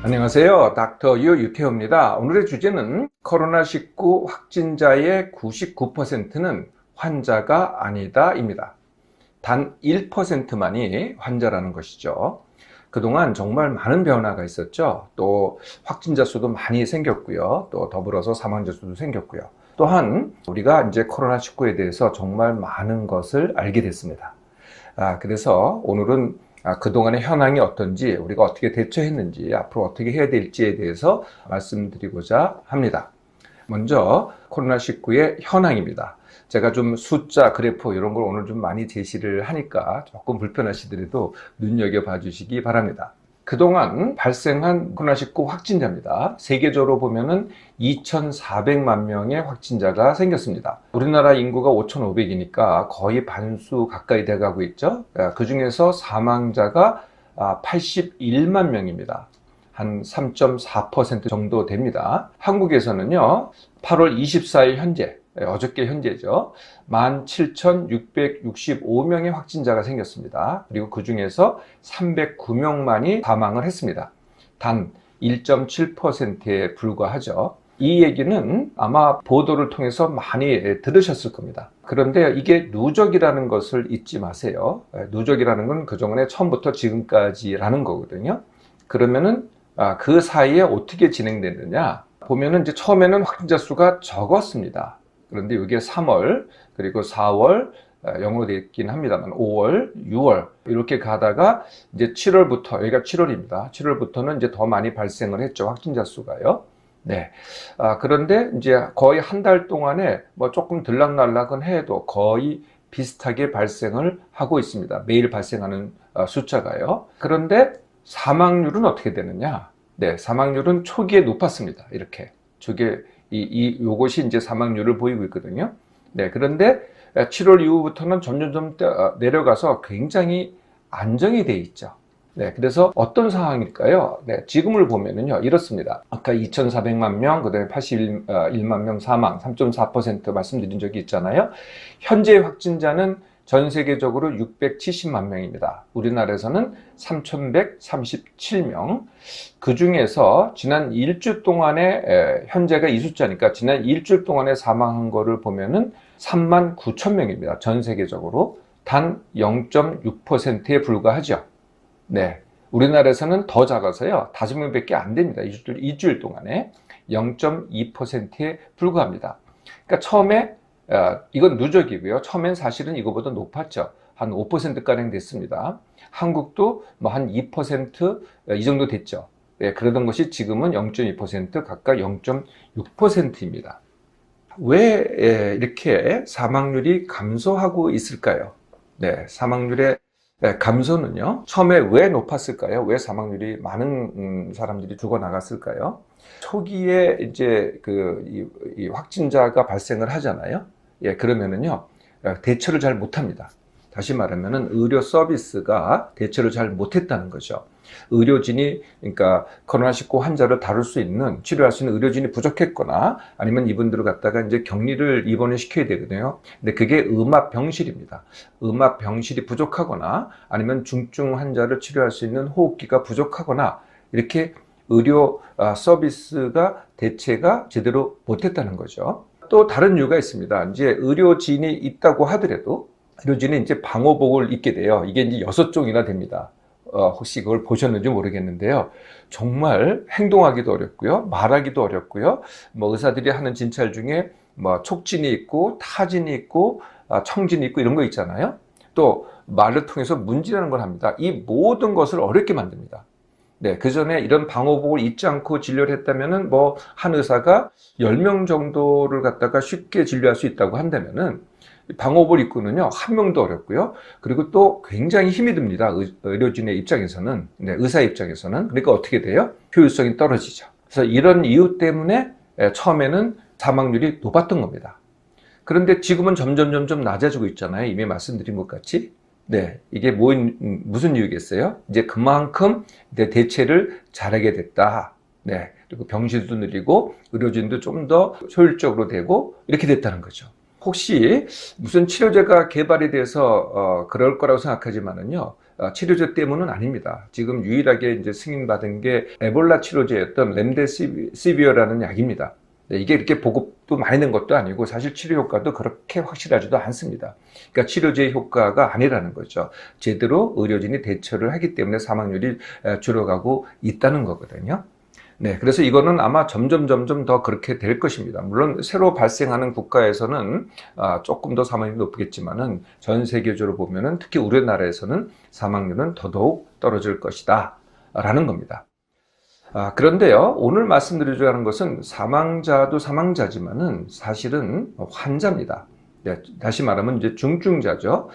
안녕하세요. 닥터 유 유태호입니다. 오늘의 주제는 코로나19 확진자의 99%는 환자가 아니다입니다. 단 1%만이 환자라는 것이죠. 그동안 정말 많은 변화가 있었죠. 또 확진자 수도 많이 생겼고요. 또 더불어서 사망자 수도 생겼고요. 또한 우리가 이제 코로나19에 대해서 정말 많은 것을 알게 됐습니다. 그래서 오늘은 그동안의 현황이 어떤지, 우리가 어떻게 대처했는지, 앞으로 어떻게 해야 될지에 대해서 말씀드리고자 합니다. 먼저 코로나19의 현황입니다. 제가 좀 숫자, 그래프 이런 걸 오늘 좀 많이 제시를 하니까 조금 불편하시더라도 눈여겨봐 주시기 바랍니다. 그동안 발생한 코로나19 확진자입니다. 세계적으로 보면은 2,400만 명의 확진자가 생겼습니다. 우리나라 인구가 5,500이니까 거의 반수 가까이 돼가고 있죠. 그 중에서 사망자가 81만 명입니다. 한 3.4% 정도 됩니다. 한국에서는요, 8월 24일 현재, 어저께 현재죠. 17,665명의 확진자가 생겼습니다. 그리고 그 중에서 309명만이 사망을 했습니다. 단 1.7%에 불과하죠. 이 얘기는 아마 보도를 통해서 많이 들으셨을 겁니다. 그런데 이게 누적이라는 것을 잊지 마세요. 누적이라는 건 그동안에 처음부터 지금까지라는 거거든요. 그러면은 그 사이에 어떻게 진행됐느냐 보면은 이제 처음에는 확진자 수가 적었습니다. 그런데 이게 3월, 그리고 4월, 0으로 되어 있긴 합니다만 5월, 6월 이렇게 가다가 이제 7월부터, 여기가 7월입니다. 7월부터는 이제 더 많이 발생을 했죠. 확진자 수가요. 네. 그런데 이제 거의 한 달 동안에 뭐 조금 들락날락은 해도 거의 비슷하게 발생을 하고 있습니다. 매일 발생하는 숫자가요. 그런데 사망률은 어떻게 되느냐? 네, 사망률은 초기에 높았습니다. 이렇게. 초기에 요것이 이제 사망률을 보이고 있거든요. 네, 그런데 7월 이후부터는 점점 내려가서 굉장히 안정이 돼 있죠. 네, 그래서 어떤 상황일까요? 네, 지금을 보면은요, 이렇습니다. 아까 2,400만 명, 그 다음에 81만 명 사망, 3.4% 말씀드린 적이 있잖아요. 현재 확진자는 전 세계적으로 670만 명입니다. 우리나라에서는 3,137명. 그 중에서 지난 일주 동안에, 현재가 이 숫자니까 지난 일주 동안에 사망한 거를 보면은 3만 9천 명입니다. 전 세계적으로. 단 0.6%에 불과하죠. 네. 우리나라에서는 더 작아서요. 5명밖에 안 됩니다. 일주일 동안에. 0.2%에 불과합니다. 그러니까 처음에 이건 누적이고요. 처음엔 사실은 이거보다 높았죠. 한 5%가량 됐습니다. 한국도 뭐 한 2% 정도 됐죠. 네, 그러던 것이 지금은 0.2% 각각 0.6%입니다. 왜 이렇게 사망률이 감소하고 있을까요? 네, 사망률의 감소는요. 처음에 왜 높았을까요? 왜 사망률이 많은 사람들이 죽어나갔을까요? 초기에 이제 이 확진자가 발생을 하잖아요. 예, 그러면은요, 대처를 잘 못합니다. 다시 말하면은 의료 서비스가 대처를 잘 못했다는 거죠. 의료진이, 그러니까 코로나19 환자를 다룰 수 있는, 치료할 수 있는 의료진이 부족했거나 아니면 이분들을 갖다가 이제 격리를 입원을 시켜야 되거든요. 근데 그게 음압병실입니다. 음압병실이 부족하거나 아니면 중증 환자를 치료할 수 있는 호흡기가 부족하거나 이렇게 의료 서비스가 대체가 제대로 못했다는 거죠. 또 다른 이유가 있습니다. 이제 의료진이 있다고 하더라도 의료진이 이제 방호복을 입게 돼요. 이게 이제 6종이나 됩니다. 혹시 그걸 보셨는지 모르겠는데요. 정말 행동하기도 어렵고요. 말하기도 어렵고요. 뭐 의사들이 하는 진찰 중에 뭐 촉진이 있고 타진이 있고 청진이 있고 이런 거 있잖아요. 또 말을 통해서 문지라는 걸 합니다. 이 모든 것을 어렵게 만듭니다. 네, 그 전에 이런 방호복을 입지 않고 진료를 했다면은 뭐 한 의사가 10명 정도를 갖다가 쉽게 진료할 수 있다고 한다면은 방호복을 입고는요, 한 명도 어렵고요. 그리고 또 굉장히 힘이 듭니다. 의료진의 입장에서는, 네, 의사 입장에서는. 그러니까 어떻게 돼요? 효율성이 떨어지죠. 그래서 이런 이유 때문에 처음에는 사망률이 높았던 겁니다. 그런데 지금은 점점 낮아지고 있잖아요. 이미 말씀드린 것 같이. 네, 이게 무슨 이유겠어요? 이제 그만큼 이제 대체를 잘하게 됐다. 네, 그리고 병실도 늘리고 의료진도 좀 더 효율적으로 되고 이렇게 됐다는 거죠. 혹시 무슨 치료제가 개발이 돼서 그럴 거라고 생각하지만은요, 치료제 때문은 아닙니다. 지금 유일하게 이제 승인받은 게 에볼라 치료제였던 렘데시비어라는 약입니다. 이게 이렇게 보급도 많이 된 것도 아니고 사실 치료 효과도 그렇게 확실하지도 않습니다. 그러니까 치료제의 효과가 아니라는 거죠. 제대로 의료진이 대처를 하기 때문에 사망률이 줄어가고 있다는 거거든요. 네, 그래서 이거는 아마 점점 더 그렇게 될 것입니다. 물론 새로 발생하는 국가에서는 조금 더 사망률이 높겠지만은 전 세계적으로 보면은 특히 우리나라에서는 사망률은 더더욱 떨어질 것이다 라는 겁니다. 그런데요, 오늘 말씀드리려고 하는 것은 사망자도 사망자지만은 사실은 환자입니다. 네, 다시 말하면 이제 중증자죠.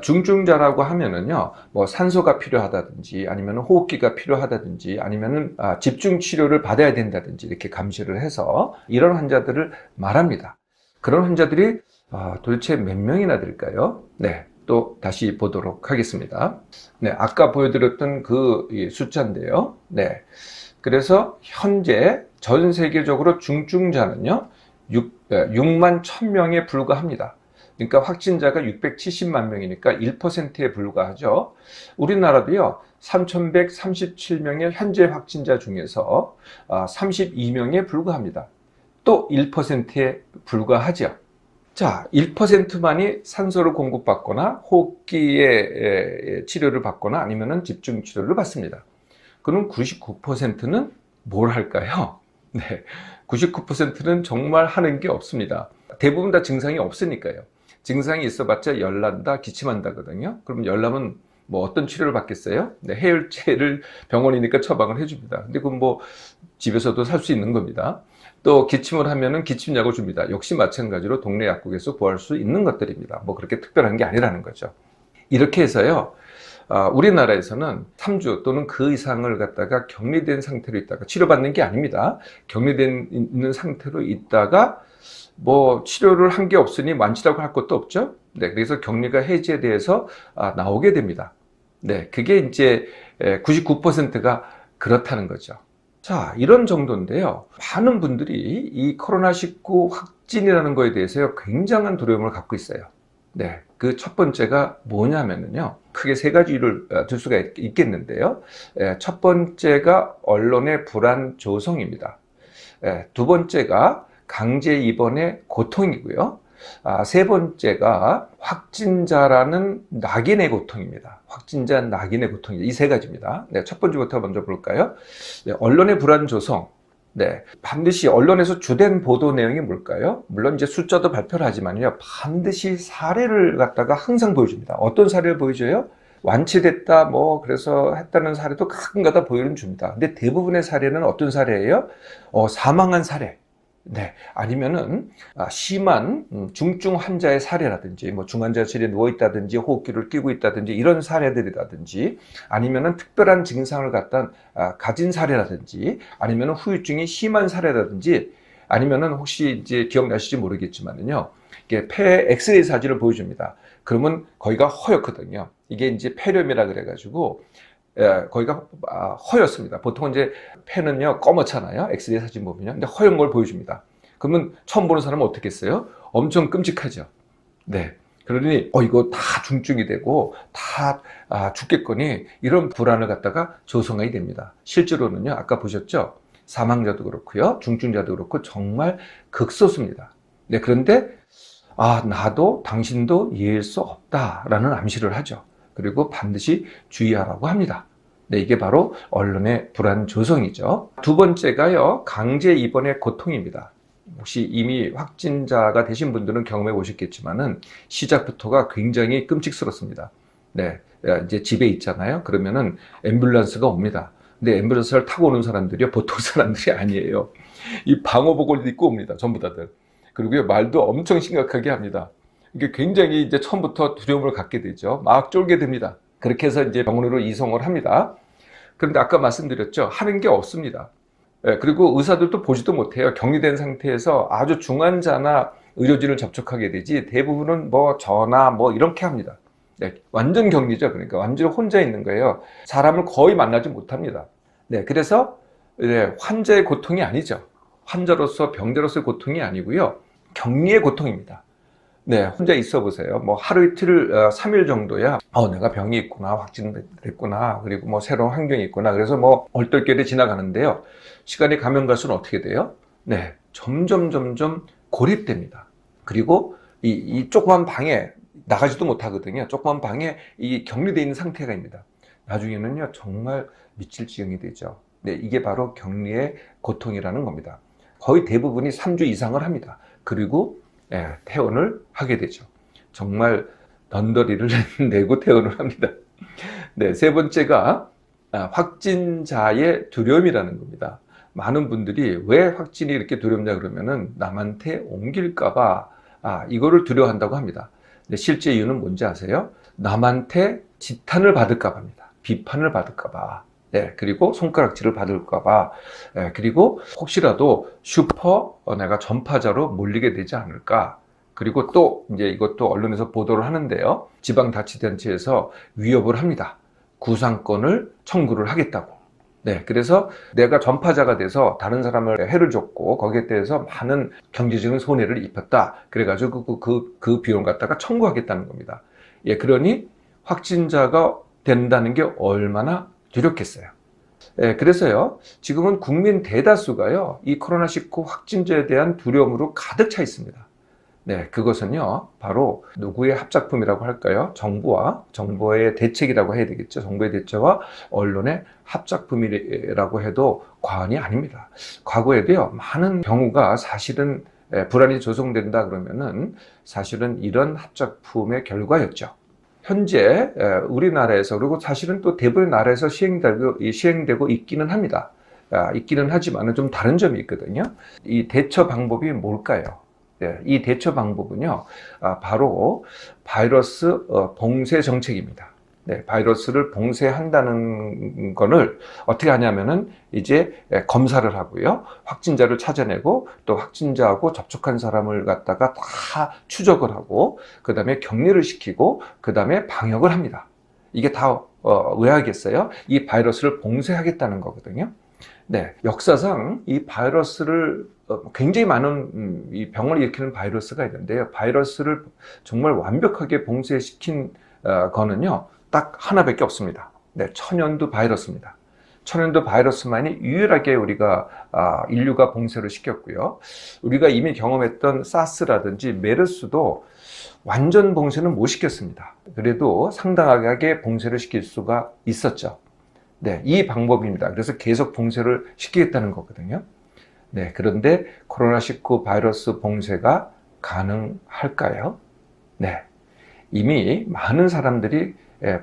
중증자라고 하면은요, 뭐 산소가 필요하다든지 아니면 호흡기가 필요하다든지 아니면은 집중 치료를 받아야 된다든지 이렇게 감시를 해서 이런 환자들을 말합니다. 그런 환자들이 도대체 몇 명이나 될까요? 네. 또 다시 보도록 하겠습니다. 네, 아까 보여드렸던 그 숫자인데요. 네. 그래서 현재 전 세계적으로 중증자는요, 6만 1000명에 불과합니다. 그러니까 확진자가 670만 명이니까 1%에 불과하죠. 우리나라도요, 3137명의 현재 확진자 중에서 32명에 불과합니다. 또 1%에 불과하죠. 자, 1%만이 산소를 공급받거나 호흡기의 치료를 받거나 아니면은 집중 치료를 받습니다. 그럼 99%는 뭘 할까요? 네, 99%는 정말 하는 게 없습니다. 대부분 다 증상이 없으니까요. 증상이 있어봤자 열난다, 기침한다거든요. 그럼 열나면 뭐 어떤 치료를 받겠어요? 네, 해열제를 병원이니까 처방을 해줍니다. 근데 그건 뭐 집에서도 살 수 있는 겁니다. 또 기침을 하면은 기침약을 줍니다. 역시 마찬가지로 동네 약국에서 구할 수 있는 것들입니다. 뭐 그렇게 특별한 게 아니라는 거죠. 이렇게 해서요, 우리나라에서는 3주 또는 그 이상을 갖다가 격리된 상태로 있다가 치료받는 게 아닙니다. 격리된 있는 상태로 있다가 뭐 치료를 한 게 없으니 완치라고 할 것도 없죠. 네, 그래서 격리가 해제돼서 나오게 됩니다. 네, 그게 이제 99%가 그렇다는 거죠. 자, 이런 정도인데요. 많은 분들이 이 코로나19 확진이라는 거에 대해서 굉장한 두려움을 갖고 있어요. 네, 그 첫 번째가 뭐냐면요. 크게 세 가지 이유를 들 수가 있겠는데요. 첫 번째가 언론의 불안 조성입니다. 두 번째가 강제 입원의 고통이고요. 세 번째가 확진자라는 낙인의 고통입니다. 확진자 낙인의 고통이 이 세 가지입니다. 네, 첫 번째부터 먼저 볼까요? 네, 언론의 불안 조성. 네, 반드시 언론에서 주된 보도 내용이 뭘까요? 물론 이제 숫자도 발표를 하지만요, 반드시 사례를 갖다가 항상 보여줍니다. 어떤 사례를 보여줘요? 완치됐다, 뭐, 그래서 했다는 사례도 가끔가다 보여는 줍니다. 근데 대부분의 사례는 어떤 사례예요? 사망한 사례. 네, 아니면은 심한 중증 환자의 사례라든지 뭐 중환자실에 누워 있다든지 호흡기를 끼고 있다든지 이런 사례들이라든지 아니면은 특별한 증상을 가진 사례라든지 아니면은 후유증이 심한 사례라든지 아니면은 혹시 이제 기억나실지 모르겠지만은요, 이게 폐 엑스레이 사진을 보여줍니다. 그러면 거기가 허옇거든요. 이게 이제 폐렴이라 그래가지고 거기가 허였습니다. 보통 이제 폐는요 검었잖아요. 엑스레이 사진 보면요. 근데 허연 걸 보여줍니다. 그러면 처음 보는 사람은 어떻게 했어요? 엄청 끔찍하죠. 네. 그러니 이거 다 중증이 되고 다 죽겠거니 이런 불안을 갖다가 조성하게 됩니다. 실제로는요, 아까 보셨죠? 사망자도 그렇고요, 중증자도 그렇고 정말 극소수입니다. 네. 그런데 나도 당신도 이해할 수 없다라는 암시를 하죠. 그리고 반드시 주의하라고 합니다. 네, 이게 바로 언론의 불안 조성이죠. 두 번째가요, 강제 입원의 고통입니다. 혹시 이미 확진자가 되신 분들은 경험해 보셨겠지만은 시작부터가 굉장히 끔찍스럽습니다. 네, 이제 집에 있잖아요. 그러면은 앰뷸런스가 옵니다. 근데 앰뷸런스를 타고 오는 사람들이 보통 사람들이 아니에요. 이 방호복을 입고 옵니다. 전부 다들. 그리고 말도 엄청 심각하게 합니다. 이게 굉장히 이제 처음부터 두려움을 갖게 되죠. 막 쫄게 됩니다. 그렇게 해서 이제 병원으로 이송을 합니다. 그런데 아까 말씀드렸죠. 하는 게 없습니다. 그리고 의사들도 보지도 못해요. 격리된 상태에서 아주 중환자나 의료진을 접촉하게 되지 대부분은 뭐 전화 뭐 이렇게 합니다. 네, 완전 격리죠. 그러니까 완전 혼자 있는 거예요. 사람을 거의 만나지 못합니다. 네, 그래서 환자의 고통이 아니죠. 환자로서 병자로서의 고통이 아니고요. 격리의 고통입니다. 네, 혼자 있어 보세요. 뭐 하루 이틀, 3일 정도야. 내가 병이 있구나, 확진됐구나, 그리고 뭐 새로운 환경이 있구나. 그래서 뭐 얼떨결에 지나가는데요. 시간이 가면 갈수록 어떻게 돼요? 네, 점점 고립됩니다. 그리고 이 조그만 방에 나가지도 못하거든요. 조그만 방에 이 격리되어 있는 상태가 입니다. 나중에는요, 정말 미칠 지경이 되죠. 네, 이게 바로 격리의 고통이라는 겁니다. 거의 대부분이 3주 이상을 합니다. 그리고 퇴원을 하게 되죠. 정말 넌더리를 내고 퇴원을 합니다. 네, 세 번째가 확진자의 두려움이라는 겁니다. 많은 분들이 왜 확진이 이렇게 두렵냐 그러면은 남한테 옮길까봐 이거를 두려워한다고 합니다. 근데 실제 이유는 뭔지 아세요? 남한테 지탄을 받을까 봐입니다. 비판을 받을까 봐. 네, 그리고 손가락질을 받을까 봐. 그리고 혹시라도 내가 전파자로 몰리게 되지 않을까. 그리고 또 이제 이것도 언론에서 보도를 하는데요. 지방자치단체에서 위협을 합니다. 구상권을 청구를 하겠다고. 네, 그래서 내가 전파자가 돼서 다른 사람을 해를 줬고 거기에 대해서 많은 경제적인 손해를 입혔다. 그래가지고 그 비용 갖다가 청구하겠다는 겁니다. 예, 그러니 확진자가 된다는 게 얼마나 두렵겠어요. 예, 그래서요, 지금은 국민 대다수가요, 이 코로나19 확진자에 대한 두려움으로 가득 차 있습니다. 네, 그것은요, 바로 누구의 합작품이라고 할까요? 정부의 대책이라고 해야 되겠죠. 정부의 대책과 언론의 합작품이라고 해도 과언이 아닙니다. 과거에도요, 많은 경우가 사실은 불안이 조성된다 그러면은 사실은 이런 합작품의 결과였죠. 현재 우리나라에서, 그리고 사실은 또 대부분의 나라에서 시행되고 있기는 합니다. 있기는 하지만 좀 다른 점이 있거든요. 이 대처 방법이 뭘까요? 이 대처 방법은요, 바로 바이러스 봉쇄 정책입니다. 네, 바이러스를 봉쇄한다는 거를 어떻게 하냐면은 이제 검사를 하고요, 확진자를 찾아내고 또 확진자하고 접촉한 사람을 갖다가 다 추적을 하고 그 다음에 격리를 시키고 그 다음에 방역을 합니다. 이게 다 왜 하겠어요? 이 바이러스를 봉쇄하겠다는 거거든요. 네, 역사상 이 바이러스를 굉장히 많은 이 병을 일으키는 바이러스가 있는데요. 바이러스를 정말 완벽하게 봉쇄시킨 거는요, 딱 하나밖에 없습니다. 네, 천연두 바이러스입니다. 천연두 바이러스만이 유일하게 인류가 봉쇄를 시켰고요. 우리가 이미 경험했던 사스라든지 메르스도 완전 봉쇄는 못 시켰습니다. 그래도 상당하게 봉쇄를 시킬 수가 있었죠. 네, 이 방법입니다. 그래서 계속 봉쇄를 시키겠다는 거거든요. 네, 그런데 코로나19 바이러스 봉쇄가 가능할까요? 네, 이미 많은 사람들이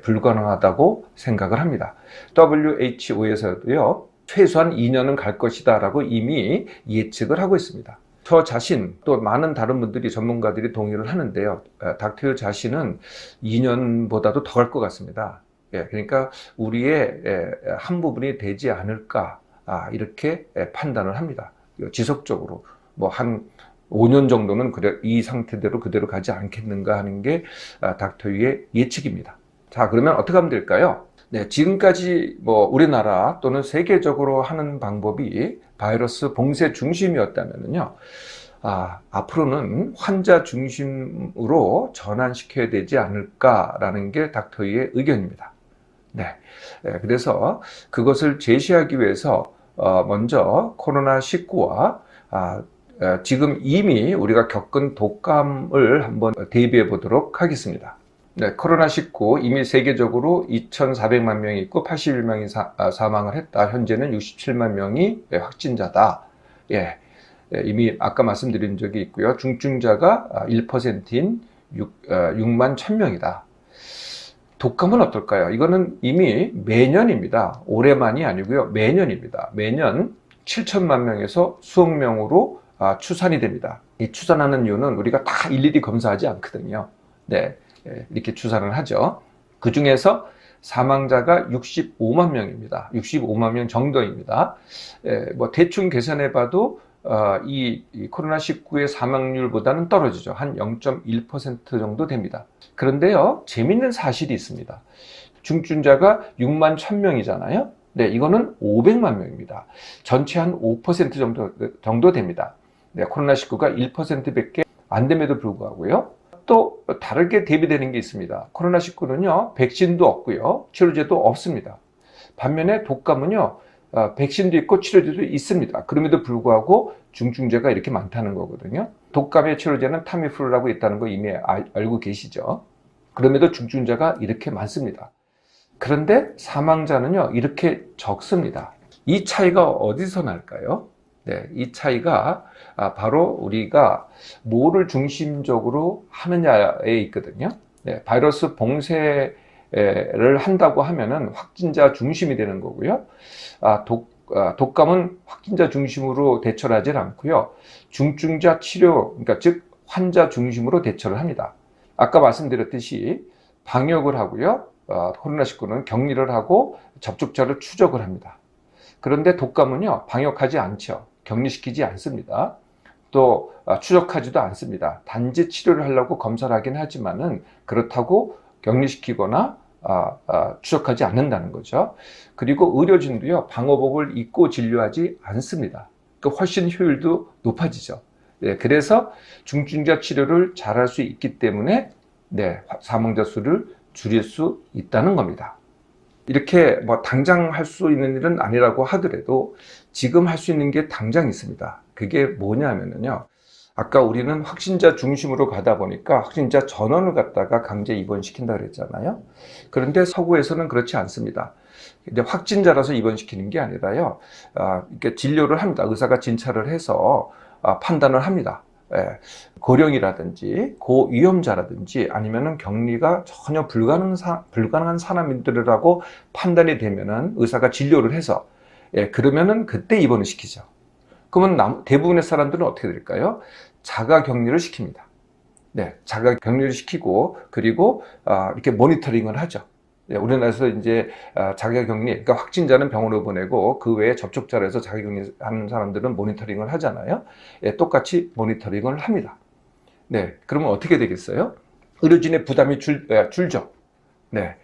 불가능하다고 생각을 합니다. WHO에서도요, 최소한 2년은 갈 것이다 라고 이미 예측을 하고 있습니다. 저 자신, 또 많은 다른 분들이, 전문가들이 동의를 하는데요. 닥터 자신은 2년보다도 더 갈 것 같습니다. 그러니까 우리의 한 부분이 되지 않을까, 이렇게 판단을 합니다. 지속적으로 뭐 한 5년 정도는 이 상태대로 그대로 가지 않겠는가 하는 게 닥터의 예측입니다. 자, 그러면 어떻게 하면 될까요? 네, 지금까지 뭐 우리나라 또는 세계적으로 하는 방법이 바이러스 봉쇄 중심이었다면요, 앞으로는 환자 중심으로 전환시켜야 되지 않을까라는 게 닥터의 의견입니다. 네, 그래서 그것을 제시하기 위해서 먼저 코로나19와 지금 이미 우리가 겪은 독감을 한번 대비해 보도록 하겠습니다. 네, 코로나19 이미 세계적으로 2,400만 명이 있고 81명이 사망을 했다. 현재는 67만 명이 확진자다. 예, 이미 아까 말씀드린 적이 있고요. 중증자가 1%인 6만 1,000명이다. 독감은 어떨까요? 이거는 이미 매년입니다. 올해만이 아니고요. 매년입니다. 매년 7천만 명에서 수억 명으로 추산이 됩니다. 이 추산하는 이유는 우리가 다 일일이 검사하지 않거든요. 네, 이렇게 추산을 하죠. 그 중에서 사망자가 65만 명입니다. 65만 명 정도입니다. 뭐 대충 계산해 봐도 이 코로나19의 사망률보다는 떨어지죠. 한 0.1% 정도 됩니다. 그런데요, 재밌는 사실이 있습니다. 중증자가 6만 1,000명이잖아요. 네, 이거는 500만 명입니다. 전체 한 5% 정도 됩니다. 네, 코로나19가 1%밖에 안 됨에도 불구하고요. 또 다르게 대비되는 게 있습니다. 코로나19는요, 백신도 없고요, 치료제도 없습니다. 반면에 독감은요, 백신도 있고 치료제도 있습니다. 그럼에도 불구하고 중증자가 이렇게 많다는 거거든요. 독감의 치료제는 타미플루라고 있다는 거 이미 알고 계시죠. 그럼에도 중증자가 이렇게 많습니다. 그런데 사망자는요, 이렇게 적습니다. 이 차이가 어디서 날까요? 네, 이 차이가 바로 우리가 뭐를 중심적으로 하느냐에 있거든요. 네, 바이러스 봉쇄를 한다고 하면은 확진자 중심이 되는 거고요. 독감은 확진자 중심으로 대처를 하질 않고요. 중증자 치료, 그러니까 즉 환자 중심으로 대처를 합니다. 아까 말씀드렸듯이 방역을 하고요. 코로나19는 격리를 하고 접촉자를 추적을 합니다. 그런데 독감은요, 방역하지 않죠. 격리시키지 않습니다. 또 추적하지도 않습니다. 단지 치료를 하려고 검사를 하긴 하지만은 그렇다고 격리시키거나 추적하지 않는다는 거죠. 그리고 의료진도요, 방호복을 입고 진료하지 않습니다. 그러니까 훨씬 효율도 높아지죠. 네, 그래서 중증자 치료를 잘할 수 있기 때문에 네, 사망자 수를 줄일 수 있다는 겁니다. 이렇게 뭐 당장 할 수 있는 일은 아니라고 하더라도 지금 할 수 있는 게 당장 있습니다. 그게 뭐냐면요. 아까 우리는 확진자 중심으로 가다 보니까 확진자 전원을 갖다가 강제 입원시킨다 그랬잖아요. 그런데 서구에서는 그렇지 않습니다. 근데 확진자라서 입원시키는 게 아니라요. 이렇게 진료를 합니다. 의사가 진찰을 해서 판단을 합니다. 예, 고령이라든지 고위험자라든지 아니면은 격리가 전혀 불가능한 사람들이라고 판단이 되면은 의사가 진료를 해서 그러면은 그때 입원을 시키죠. 그러면 대부분의 사람들은 어떻게 될까요? 자가 격리를 시킵니다. 네, 자가 격리를 시키고 그리고 이렇게 모니터링을 하죠. 우리나라에서 이제 자가격리, 그러니까 확진자는 병원으로 보내고 그 외에 접촉자로 해서 자가격리하는 사람들은 모니터링을 하잖아요. 똑같이 모니터링을 합니다. 네, 그러면 어떻게 되겠어요? 의료진의 부담이 줄죠. 네,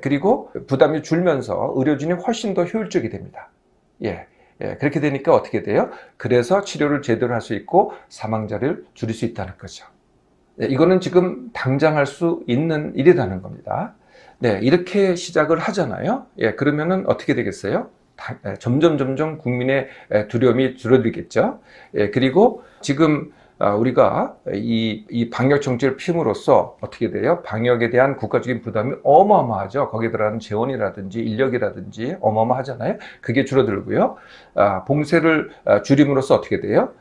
그리고 부담이 줄면서 의료진이 훨씬 더 효율적이 됩니다. 그렇게 되니까 어떻게 돼요? 그래서 치료를 제대로 할 수 있고 사망자를 줄일 수 있다는 거죠. 이거는 지금 당장 할 수 있는 일이라는 겁니다. 네, 이렇게 시작을 하잖아요. 그러면은 어떻게 되겠어요? 점점 국민의 두려움이 줄어들겠죠. 그리고 지금 우리가 이 방역 정책을 핌으로써 어떻게 돼요? 방역에 대한 국가적인 부담이 어마어마하죠. 거기에 들어가는 재원이라든지 인력이라든지 어마어마하잖아요. 그게 줄어들고요. 봉쇄를 줄임으로써 어떻게 돼요?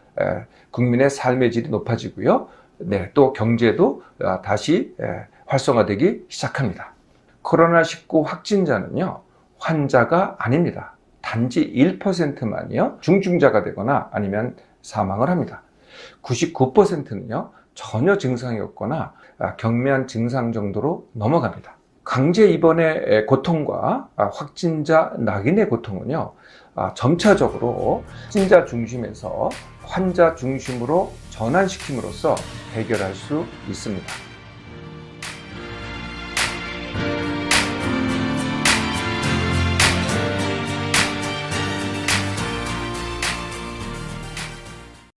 국민의 삶의 질이 높아지고요. 네, 또 경제도 다시 활성화되기 시작합니다. 코로나19 확진자는요, 환자가 아닙니다. 단지 1%만이요, 중증자가 되거나 아니면 사망을 합니다. 99%는요, 전혀 증상이 없거나 경미한 증상 정도로 넘어갑니다. 강제 입원의 고통과 확진자 낙인의 고통은요, 점차적으로 확진자 중심에서 환자 중심으로 전환시킴으로써 해결할 수 있습니다.